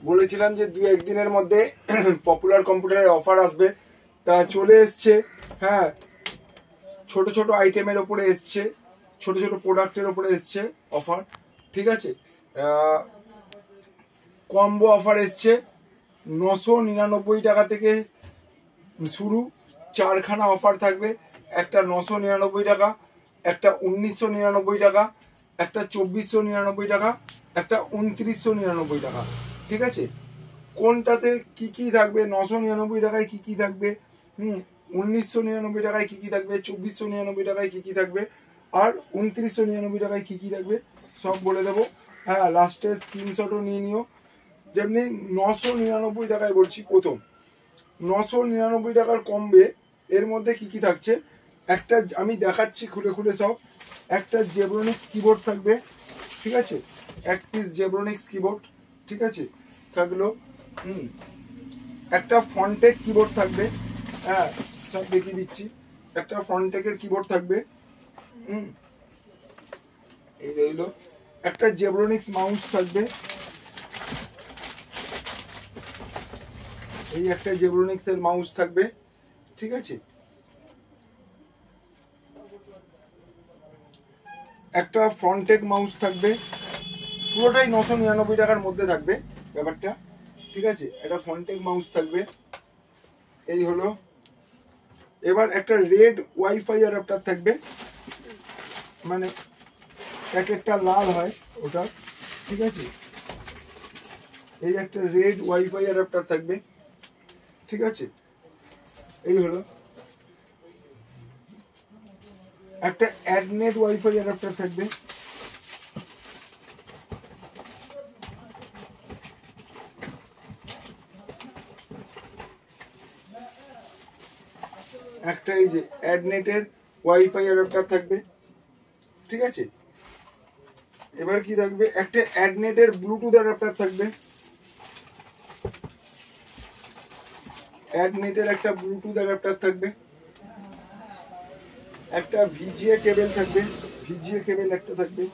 বলেছিলাম যে 2-1 দিনের মধ্যে পপুলার কম্পিউটারের অফার আসবে, তা চলে এসছে। হ্যাঁ, ছোট ছোট আইটেমের ওপরে এসছে, ছোট ছোট প্রোডাক্টের ওপরে এসছে অফার। ঠিক আছে, কম্বো অফার এসছে 999 টাকা থেকে শুরু। 4খানা অফার থাকবে, একটা 999 টাকা, একটা 1999 টাকা, একটা 2499 টাকা, একটা 2999 টাকা। ঠিক আছে, কোনটাতে কি কি থাকবে, 999 টাকায় কি কি থাকবে, 1999 টাকায় কি কি থাকবে, 2499 টাকায় কি কি থাকবে, আর 2999 টাকায় কি কি থাকবে সব বলে দেবো। হ্যাঁ, লাস্টে স্ক্রিনশটও নিয়ে নিও। যেমনি 999 টাকায় বলছি, প্রথম 999 টাকার কমবে, এর মধ্যে কি কি থাকছে একটা আমি দেখাচ্ছি খুলে খুলে সব। একটা জেব্রনিক্স কিবোর্ড থাকবে, ঠিক আছে, 1 পিস জেব্রনিক্স কিবোর্ড, ঠিক আছে, থাকলো। একটা ফন্টেক কিবোর্ড থাকবে, হ্যাঁ সব দেখিয়ে দিচ্ছি। একটা ফন্টেকের কিবোর্ড থাকবে, এই রইলো। একটা জেব্রনিক্স মাউস থাকবে, এই একটা জেব্রনিক্স এর মাউস থাকবে, ঠিক আছে। একটা ফ্রন্টেক মাউস থাকবে, পুরোটাই 999 টাকার মধ্যে থাকবে ব্যাপারটা, ঠিক আছে। একটা ফ্রন্টেক মাউস থাকবে, এই হলো। এবার একটা রেড ওয়াইফাই অ্যাডাপ্টার থাকবে, মানে প্যাকেটটা লাল হয় ওটা, ঠিক আছে। এই একটা রেড ওয়াইফাই অ্যাডাপ্টার থাকবে, ঠিক আছে, এই হলো। একটা অ্যাডনেট ওয়াইফাই অ্যাডাপ্টার থাকবে, একটা এই যে অ্যাডনেটের ওয়াইফাই অ্যাডাপ্টার থাকবে, ঠিক আছে। এবার কি থাকবে, একটা অ্যাডনেটের ব্লুটুথ অ্যাডাপ্টার থাকবে, অ্যাডনেটের একটা ব্লুটুথ অ্যাডাপ্টার থাকবে। একটা ভিজিএ কেবল থাকবে, ভিজিএ কেবল একটা থাকবে।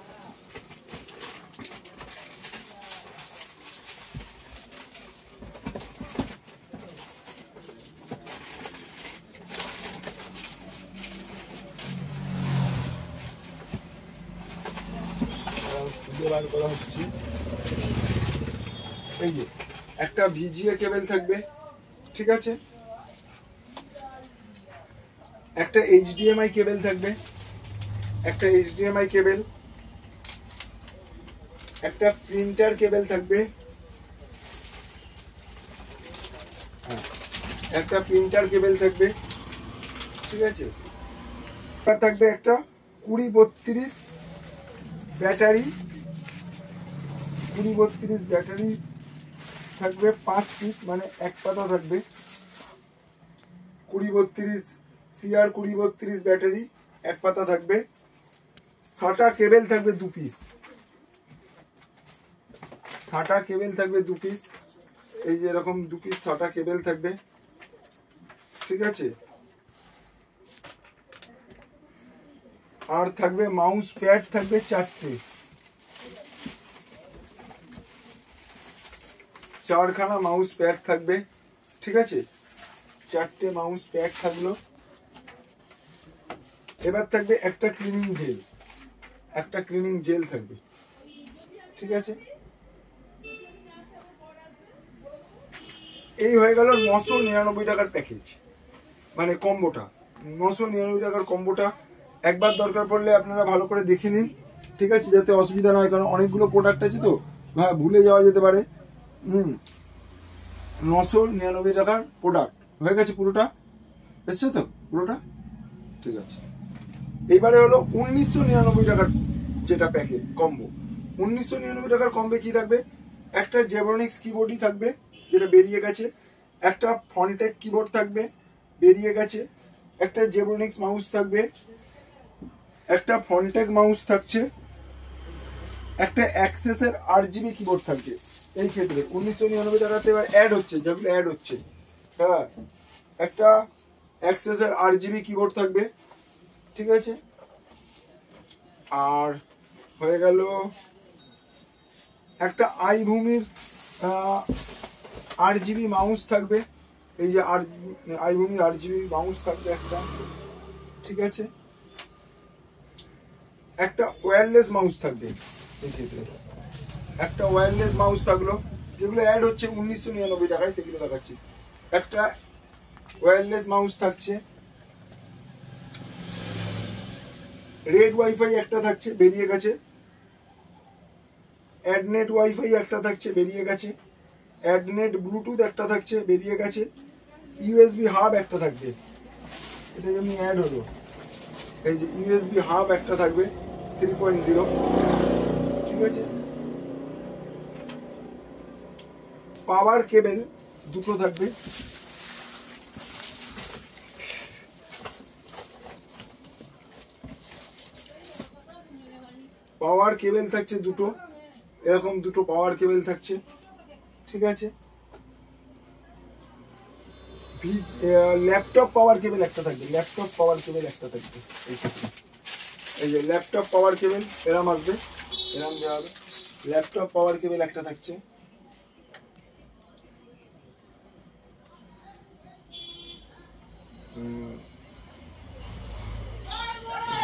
এই যে একটা ভিজিএ কেবল থাকবে, ঠিক আছে। একটা এইচডিএমআই কেবল থাকবে, একটা এইচডিএমআই কেবল। একটা প্রিন্টার কেবল থাকবে, একটা প্রিন্টার কেবল থাকবে, ঠিক আছে। থাকবে একটা 2032 ব্যাটারি, 2032 ব্যাটারি থাকবে 5 পিস, মানে এক পাতা থাকবে। 2032 CR 2032 ব্যাটারি এক পাতা থাকবে। SATA কেবল থাকবে 2 পিস, SATA কেবল থাকবে 2 পিস, এই যে এরকম 2 পিস SATA কেবল থাকবে, ঠিক আছে। আর থাকবে মাউস প্যাড থাকবে 4টে, 4খানা মাউস প্যাড থাকবে, ঠিক আছে। 4টে মাউস প্যাড থাকলো। এবার থাকবে একটা ক্লিনিং জেল, একটা ক্লিনিং জেল থাকবে, ঠিক আছে। এই হয়ে গেল 999 টাকার প্যাকেজ, মানে কম্বোটা। 999 টাকার কম্বোটা একবার দরকার পড়লে আপনারা ভালো করে দেখে নিন, ঠিক আছে, যাতে অসুবিধা না হয়, কারণ অনেকগুলো প্রোডাক্ট আছে তো, হ্যাঁ ভুলে যাওয়া যেতে পারে। 999 টাকার প্রোডাক্ট হয়ে গেছে, পুরোটা এসছে তো পুরোটা, ঠিক আছে। এইবারে হলো 1999 টাকার যেটা প্যাকেজ কম্বো। 1999 টাকার কম্বে কি থাকবে, একটা জেব্রনিক্স কিবোর্ডই থাকবে যেটা বেরিয়ে গেছে, একটা ফন্টেক কিবোর্ড থাকবে, বেরিয়ে গেছে। একটা জেব্রনিক্স মাউস থাকবে, একটা ফন্টেক মাউস থাকছে, একটা অ্যাক্সেসের 8GB কিবোর্ড থাকবে। এই ক্ষেত্রে 1999 টাকাতে এবার অ্যাড হচ্ছে, যেগুলো অ্যাড হচ্ছে, হ্যাঁ, একটা অ্যাক্সেসের 8GB কিবোর্ড থাকবে, ঠিক আছে। আর হয়ে গেল একটা আইভূমির 8GB মাউস থাকবে, এই যে আইভূমির 8GB মাউস থাকবে একটা, ঠিক আছে। একটা ওয়্যারলেস মাউস থাকবে, এই ক্ষেত্রে একটা ওয়্যারলেস মাউস থাকলো, যেগুলো অ্যাড হচ্ছে 1999 টাকায়, সেগুলো দেখাচ্ছি। একটা ওয়্যারলেস মাউস থাকছে, রেড ওয়াইফাই একটা থাকছে, বেরিয়ে গেছে। অ্যাডনেট ওয়াইফাই একটা থাকছে, বেরিয়ে গেছে। অ্যাডনেট ব্লুটুথ একটা থাকছে, বেরিয়ে গেছে। ইউএসবি হাব একটা থাকবে, এটা যেমনি অ্যাড হলো, এই যে ইউএসবি হাব একটা থাকবে 3.0, ঠিক আছে। পাওয়ার কেবল দুটো থাকবে, পাওয়ার কেবল থাকছে দুটো, এরকম দুটো পাওয়ার কেবল থাকছে, ঠিক আছে। ল্যাপটপ পাওয়ার কেবল একটা থাকবে, ল্যাপটপ পাওয়ার কেবল একটা থাকবে, এই যে ল্যাপটপ পাওয়ার কেবল এরম আসবে, এরম দেওয়া হবে। ল্যাপটপ পাওয়ার কেবল একটা থাকছে,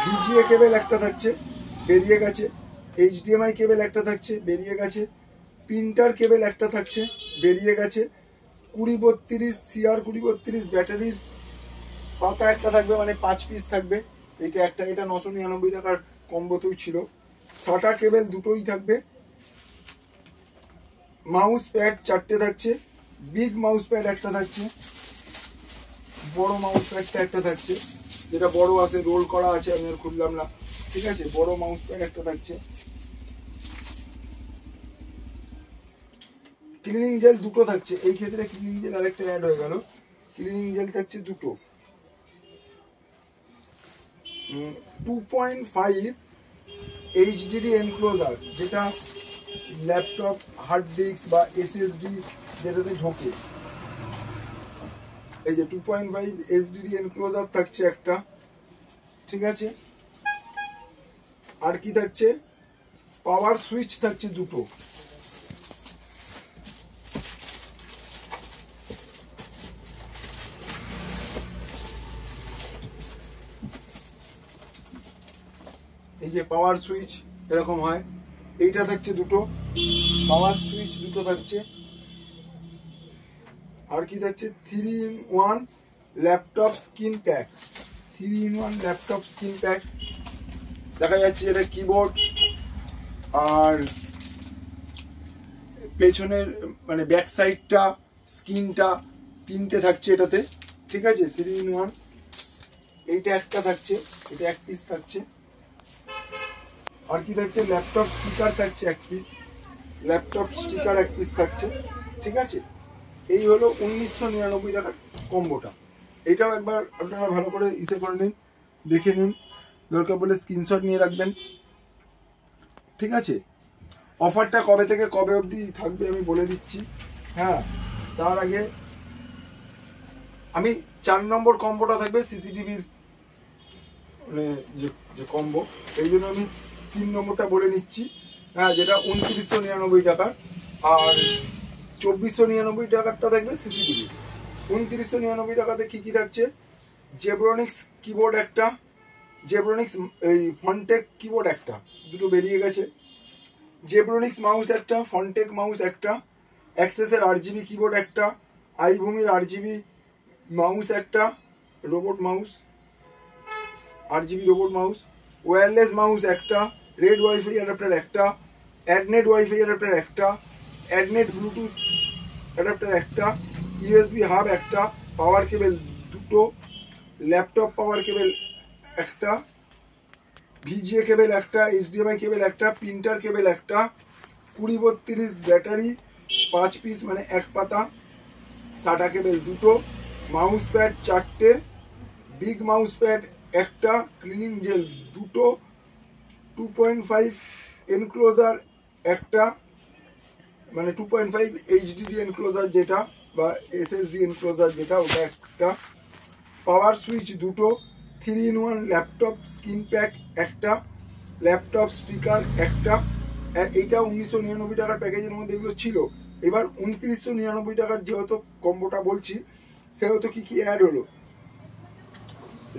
ভিজিএ কেবল একটা থাকছে, বেরিয়ে গেছে। এইচডিএমআই কেবল একটা থাকছে, বেরিয়ে গেছে। প্রিন্টার কেবল একটা থাকছে, বেরিয়ে গেছে। 2032 CR 2032 ব্যাটারির পাতা একটা থাকবে, মানে 5 পিস থাকবে, এটা একটা, এটা 999 টাকার কম্বোতেও ছিল। সাটা কেবল দুটোই থাকবে। মাউস প্যাড 4টে থাকছে, বিগ মাউস প্যাড একটা থাকছে, বড় মাউস প্যাডটা একটা থাকছে, যেটা বড় আছে, রোল করা আছে, আমি আর খুললাম না, ঠিক আছে। বড় মাউস প্যাড একটা থাকছে। ক্লিনিং জেল দুটো থাকছে, এই ক্ষেত্রে ক্লিনিং জেল আরেকটা অ্যাড হয়ে গেল, ক্লিনিং জেল থাকছে দুটো। 2.5 এইচডিডি এনক্লোজার, যেটা ল্যাপটপ হার্ড ডিস্ক বা এসএসডি যেটাতে ঢোকে, এই যে 2.5 এইচডিডি এনক্লোজার থাকছে একটা, ঠিক আছে। আর কি থাকছে, পাওয়ার সুইচ থাকছে দুটো, এই যে পাওয়ার সুইচ এরকম হয়, এইটা থাকছে দুটো, পাওয়ার সুইচ দুটো থাকছে। আর কি থাকছে, 3-in-1 laptop screen pack, 3-in-1 laptop screen pack, দেখা যাচ্ছে এটা কিবোর্ড আর পেছনের মানে ব্যাক সাইডটা, স্ক্রিনটা তিনটে থাকছে এটাতে, ঠিক আছে। 3-in-1, এইটা একটা থাকছে, এটা এক পিস থাকছে। আর কি থাকছে, ল্যাপটপ স্টিকার থাকছে এক পিস, ল্যাপটপ স্টিকার এক পিস থাকছে, ঠিক আছে। এই হলো 1999 টাকার কম্বোটা। এটাও একবার আপনারা ভালো করে ইসে করে নিন, দেখে নিন, দরকার বলে স্ক্রিনশট নিয়ে রাখবেন, ঠিক আছে। অফারটা কবে থেকে কবে অবধি থাকবে আমি বলে দিচ্ছি, হ্যাঁ। তার আগে আমি 4 নম্বর কম্বোটা থাকবে সিসিটিভির মানে যে কম্বো, এই জন্য আমি 3 নম্বরটা বলে নিচ্ছি, হ্যাঁ, যেটা 2999 টাকার। আর 2499 টাকারটা থাকবে সিসিটিভি। 2999 টাকাতে কি কি থাকছে, জেব্রনিক্স কিবোর্ড একটা, জেব্রনিক্স এই ফন্টেক কিবোর্ড একটা, দুটো বেরিয়ে গেছে। জেব্রনিক্স মাউস একটা, ফন্টেক মাউস একটা, অ্যাক্সেসের 8GB কিবোর্ড একটা, আইভূমির 8GB মাউস একটা, robot mouse 8GB robot mouse, wireless mouse একটা, রেড ওয়াইফাই অ্যাডাপ্টার একটা, অ্যাডনেট ওয়াইফাই অ্যাডাপ্টার একটা, অ্যাডনেট ব্লুটুথ অ্যাডাপ্টার একটা, ইউএসবি হাব একটা, পাওয়ার কেবল দুটো, ল্যাপটপ পাওয়ার কেবল একটা, ভিজিএ কেবল একটা, এইচডিএমআই কেবল একটা, প্রিন্টার কেবল একটা, 2032 ব্যাটারি 5 পিস মানে এক পাতা, সাটা কেবল দুটো, মাউস প্যাড 4টে, বিগ মাউস প্যাড একটা, ক্লিনিং জেল দুটো, 2.5 এনক্লোজার একটা, মানে 2.5 এইচডিডি এনক্লোজার যেটা বা এসএসডি এনক্লোজার যেটা ওটা একটা, পাওয়ার সুইচ দুটো, 3-in-1 ল্যাপটপ স্ক্রিন প্যাক একটা, ল্যাপটপ স্টিকার একটা। এইটা 1999 টাকার প্যাকেজের মধ্যে এগুলো ছিল। এবার 2999 টাকার যেহেতু কম্বোটা বলছি সেহেতু কি কি অ্যাড হলো,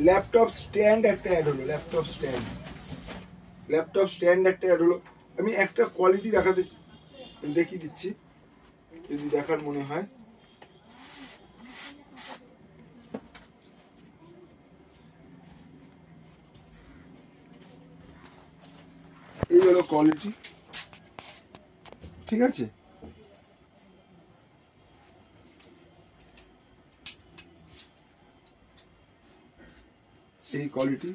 ল্যাপটপ স্ট্যান্ড একটা অ্যাড হলো, ল্যাপটপ স্ট্যান্ড একটা অ্যাড হলো। আমি একটা কোয়ালিটি দেখিয়ে দিচ্ছি যদি দেখার মনে হয়। এই হলো কোয়ালিটি, ঠিক আছে। এই কোয়ালিটি,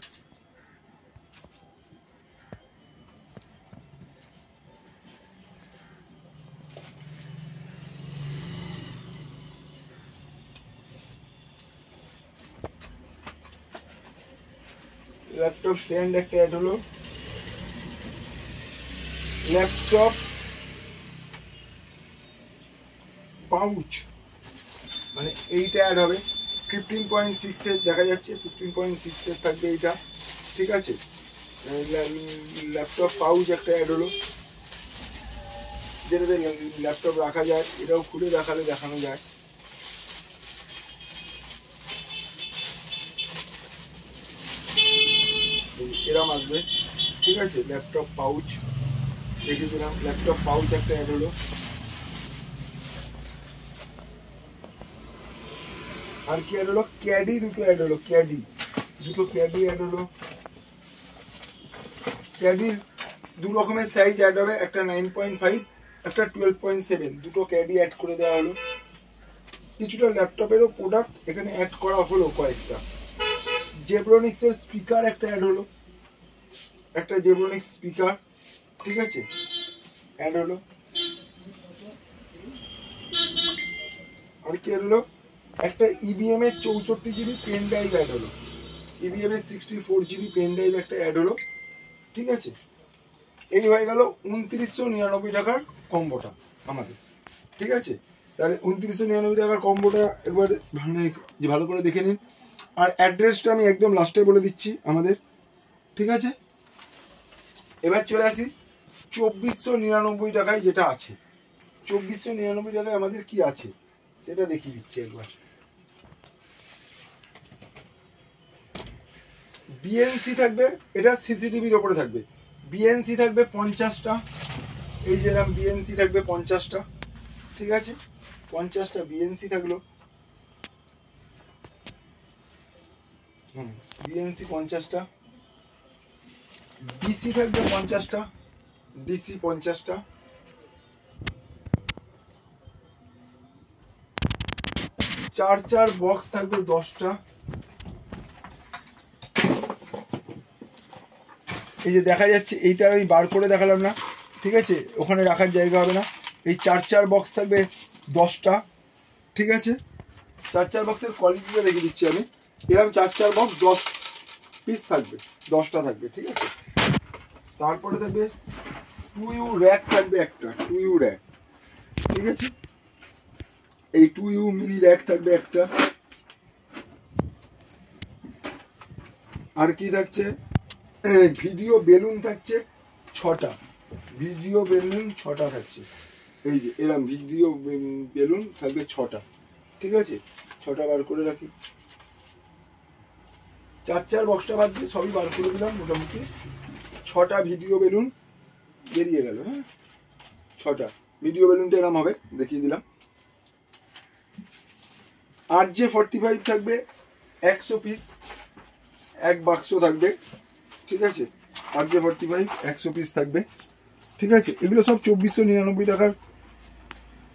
ল্যাপটপ স্ট্যান্ড একটা অ্যাড হলো, ল্যাপটপ পাউচ মানে এইটা অ্যাড হবে, 15.6 এর দেখা যাচ্ছে, 15.6 এর থাকবে এইটা, ঠিক আছে। ল্যাপটপ পাউচ একটা অ্যাড হলো, যেটাতে ল্যাপটপ রাখা যায়, এটাও খুলে দেখানো যায়। এরম আসবে, ঠিক আছে। ল্যাপটপ পাউচ দেখে দিলাম, ল্যাপটপ পাউচ একটা অ্যাড হলো। আর কি অ্যাড হলো, ক্যাডি দুটো অ্যাড হলো, ক্যাডি অ্যাড হলো। ক্যাডির দু রকমের সাইজ অ্যাড হবে, একটা 9.5 একটা 12.7, দুটো ক্যাডি অ্যাড করে দেওয়া হলো। কিছুটা ল্যাপটপেরও প্রোডাক্ট এখানে অ্যাড করা হলো কয়েকটা। জেব্রনিক্সের স্পিকার একটা অ্যাড হলো, একটা জেব্রনিক্স স্পিকার, ঠিক আছে, অ্যাড হলো। আর কি অ্যাড হলো, একটা ইবিএম এর 64 জিবি পেন ড্রাইভ অ্যাড হলো, ইবিএম এর 64 জিবি পেন ড্রাইভ একটা অ্যাড হলো, ঠিক আছে। এই হয়ে গেল 2999 টাকার কম্বোটা আমাদের, ঠিক আছে। তাহলে 2999 টাকার কম্বোটা একবার ভালো করে দেখে নিন। আর অ্যাড্রেসটা আমি একদম লাস্টে বলে দিচ্ছি আমাদের, ঠিক আছে। এবার চলে আসি 2499 টাকায় যেটা আছে। 2499 টাকায় আমাদের কি আছে সেটা দেখিয়ে দিচ্ছি একবার। বিএনসি থাকবে, এটা সিসিটিভির ওপরে থাকবে। বিএনসি থাকবে 50টা, এই যেরকম বিএনসি থাকবে 50টা, ঠিক আছে। 50টা বিএনসি থাকলো, বিএনসি 50টা, ডিসি থাকবে 50টা, ডিসি 50টা, চার্জার বক্স থাকবে 10টা, এই যে দেখা যাচ্ছে এইটা আমি বার করে দেখালাম না, ঠিক আছে, ওখানে রাখার জায়গা হবে না। এই চার্জার বক্স থাকবে 10টা, ঠিক আছে। চার্জার বক্সের কোয়ালিটিটা দেখিয়ে দিচ্ছি আমি। এরকম চার্জার বক্স 10 পিস থাকবে, 10টা থাকবে, ঠিক আছে। তারপরে থাকবে 2U র্যাক থাকবে একটা, 2U র্যাক, ঠিক আছে। এই 2U মিনি র্যাক থাকবে একটা। আর কি থাকছে, ভিডিও বেলুন থাকছে 6টা, ভিডিও বেলুন 6টা থাকছে, এই যে এরকম ভিডিও বেলুন থাকবে 6টা, ঠিক আছে। 6টা বার করে রাখি, চার্জার বক্সটা বাদ দিয়ে সবই বার করে দিলাম। মোটামুটি 6টা ভিডিও বেলুন বেরিয়ে গেল, হ্যাঁ। 6টা ভিডিও বেলুনটা এরকম হবে, দেখিয়ে দিলাম। RJ45 থাকবে 100 পিস, এক বাক্স থাকবে, ঠিক আছে। RJ45 100 পিস থাকবে, ঠিক আছে। এগুলো সব 2499 টাকার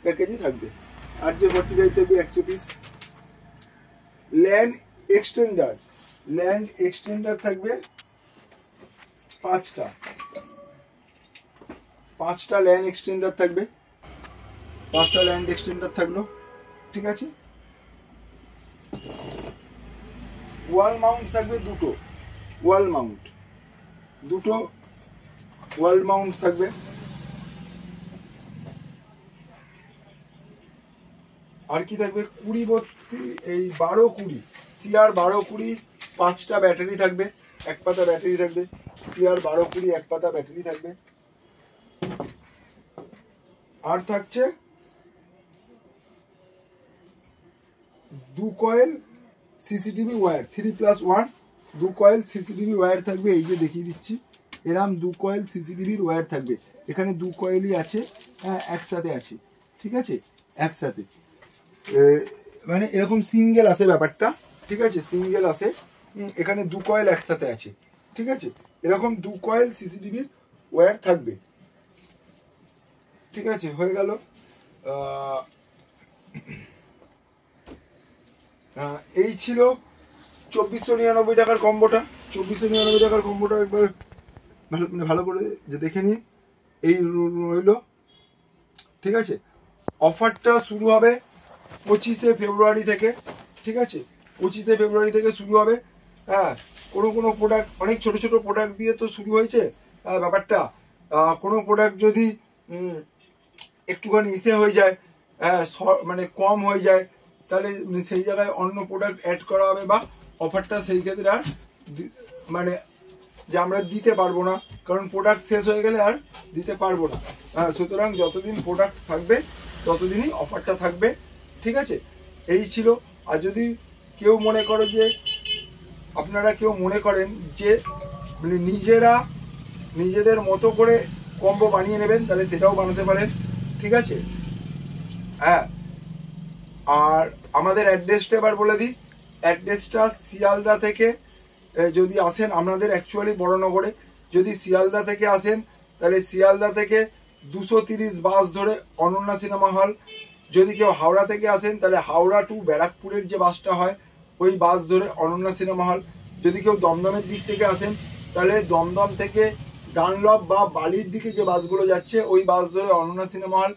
প্যাকেজে থাকবে। RJ45 থাকবে 100 পিস। ল্যান্ড এক্সটেন্ডার থাকবে 5টা, 5টা ল্যান্ড এক্সটেন্ডার থাকবে, 5টা ল্যান্ড এক্সটেন্ডার থাকলো, ঠিক আছে। ওয়াল মাউন্ট থাকবে দুটো, ওয়াল মাউন্ট দুটো ওয়াল মাউন্ট থাকবে। আর কি থাকবে 20-32 এই 12-20 CR 12-20 5টা ব্যাটারি থাকবে, এক পাতা ব্যাটারি থাকবে। CR 12-20 এক পাতা ব্যাটারি থাকবে। আর থাকছে 2 coil CCTV wire 3+1 2 coil CCTV wire থাকবে। এই যে দেখিয়ে দিচ্ছি, এরম 2 কয়েল সিসিটিভির ওয়্যার থাকবে। এখানে 2 কয়েলই আছে, হ্যাঁ একসাথে আছে, ঠিক আছে একসাথে, মানে এরকম সিঙ্গেল আছে ব্যাপারটা, ঠিক আছে সিঙ্গেল আছে। এখানে 2 কয়েল একসাথে আছে, ঠিক আছে এরকম 2 কয়েল সিসিটিভির ওয়্যার থাকবে, ঠিক আছে হয়ে গেল। এই ছিল 2499 টাকার কম্বোটা। 2499 টাকার কম্বোটা একবার ভালো করে যে দেখে নিন। এই রইল, ঠিক আছে। অফারটা শুরু হবে 25শে ফেব্রুয়ারি থেকে, ঠিক আছে 25শে ফেব্রুয়ারি থেকে শুরু হবে। হ্যাঁ কোনো প্রোডাক্ট, অনেক ছোট ছোট প্রোডাক্ট দিয়ে তো শুরু হয়েছে ব্যাপারটা। কোনো প্রোডাক্ট যদি একটুখানি ইসে হয়ে যায়, মানে কম হয়ে যায়, তাহলে সেই জায়গায় অন্য প্রোডাক্ট অ্যাড করা হবে, বা অফারটা সেই ক্ষেত্রে আর মানে যে আমরা দিতে পারবো না, কারণ প্রোডাক্ট শেষ হয়ে গেলে আর দিতে পারবো না। সুতরাং যতদিন প্রোডাক্ট থাকবে ততদিনই অফারটা থাকবে, ঠিক আছে এই ছিল। আর যদি কেউ মনে করো যে আপনারা কেউ মনে করেন যে মানে নিজেদের মতো করে কম্বো বানিয়ে নেবেন, তাহলে সেটাও বানাতে পারেন, ঠিক আছে। হ্যাঁ আর আমাদের অ্যাড্রেসটা এবার বলে দিই। অ্যাড্রেসটা শিয়ালদা থেকে যদি আসেন, আপনাদের অ্যাকচুয়ালি বড়নগরে, যদি শিয়ালদা থেকে আসেন তাহলে শিয়ালদা থেকে 230 বাস ধরে অনন্যা সিনেমা হল। যদি কেউ হাওড়া থেকে আসেন তাহলে হাওড়া টু ব্যারাকপুরের যে বাসটা হয় ওই বাস ধরে অনন্যা সিনেমা হল। যদি কেউ দমদমের দিক থেকে আসেন তাহলে দমদম থেকে ডানলপ বা বালির দিকে যে বাসগুলো যাচ্ছে ওই বাস ধরে অনন্যা সিনেমা হল।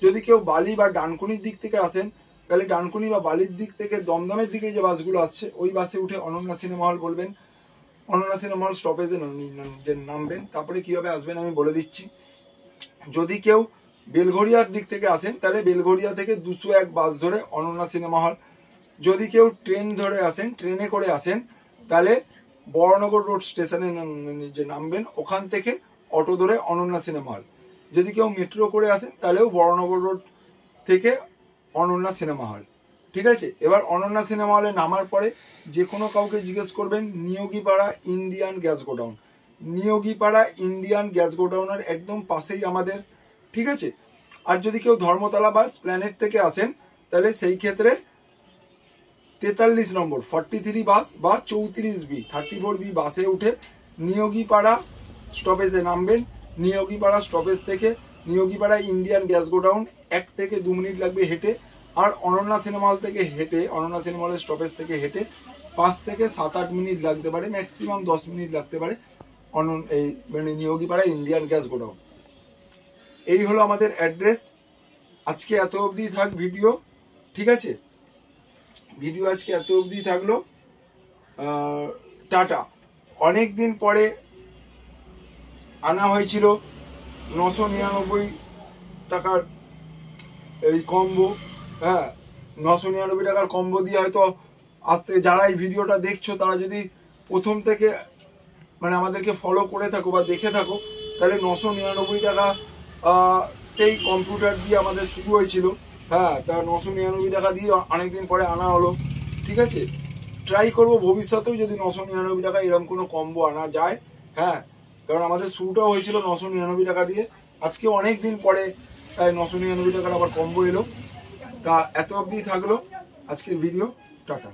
যদি কেউ বালি বা ডানকুনির দিক থেকে আসেন তাহলে ডানকুনি বা বালির দিক থেকে দমদমের দিকে যে বাসগুলো আসছে ওই বাসে উঠে অনন্যা সিনেমা হল বলবেন। অনন্যা সিনেমা হল স্টপেজে নামবেন। তারপরে কীভাবে আসবেন আমি বলে দিচ্ছি। যদি কেউ বেলঘড়িয়ার দিক থেকে আসেন তাহলে বেলঘড়িয়া থেকে 201 বাস ধরে অনন্যা সিনেমা হল। যদি কেউ ট্রেন ধরে আসেন, ট্রেনে করে আসেন, তাহলে বড়নগর রোড স্টেশনে যে নামবেন, ওখান থেকে অটো ধরে অনন্যা সিনেমা হল। যদি কেউ মেট্রো করে আসেন তাহলেও বড়নগর রোড থেকে অনন্যা সিনেমা হল, ঠিক আছে। এবার অনন্যা সিনেমা হলে নামার পরে যে কোনো কাউকে জিজ্ঞেস করবেন Niyogipara Indian gas godown, Niyogipara Indian gas গোডাউনের একদম পাশেই আমাদের, ঠিক আছে। আর যদি কেউ ধর্মতলা বা প্ল্যানেট থেকে আসেন তাহলে সেই ক্ষেত্রে 43 নম্বর 43 বাস বা 34B 34B বাসে উঠে নিয়োগীপাড়া স্টপেজে নামবেন। নিয়োগীপাড়া স্টপেজ থেকে নিয়োগীপাড়া ইন্ডিয়ান গ্যাস গোডাউন 1 থেকে 2 মিনিট লাগবে হেঁটে। আর অনন্যা সিনেমা হল থেকে হেঁটে, অনন্যা সিনেমা হলের স্টপেজ থেকে হেঁটে 5 থেকে 7-8 মিনিট লাগতে পারে, ম্যাক্সিমাম 10 মিনিট লাগতে পারে এই মানে নিয়োগীপাড়া ইন্ডিয়ান গ্যাস গোডাউন। এই হলো আমাদের অ্যাড্রেস। আজকে এত অবধি থাক ভিডিও, ঠিক আছে ভিডিও আজকে এত অবধি থাকলো। টাটা। অনেক দিন পরে আনা হয়েছিল 999 টাকার এই কম্বো। হ্যাঁ 999 টাকার কম্বো দিয়ে হয়তো আসতে, যারা এই ভিডিওটা দেখছো তারা যদি প্রথম থেকে মানে আমাদেরকে ফলো করে থাকো বা দেখে থাকো, তাহলে 999 টাকা তেই কম্পিউটার দিয়ে আমাদের শুরু হয়েছিল। হ্যাঁ তা 999 টাকা দিয়ে অনেকদিন পরে আনা হলো, ঠিক আছে। ট্রাই করবো ভবিষ্যতেও যদি 999 টাকা এরকম কোনো কম্বো আনা যায়। হ্যাঁ কারণ আমাদের শুরুটাও হয়েছিল 999 টাকা দিয়ে, আজকে অনেক দিন পরে তাই 999 টাকার আবার কম্বো এলো। তা এত অবধি থাকলো আজকের ভিডিও। টাটা।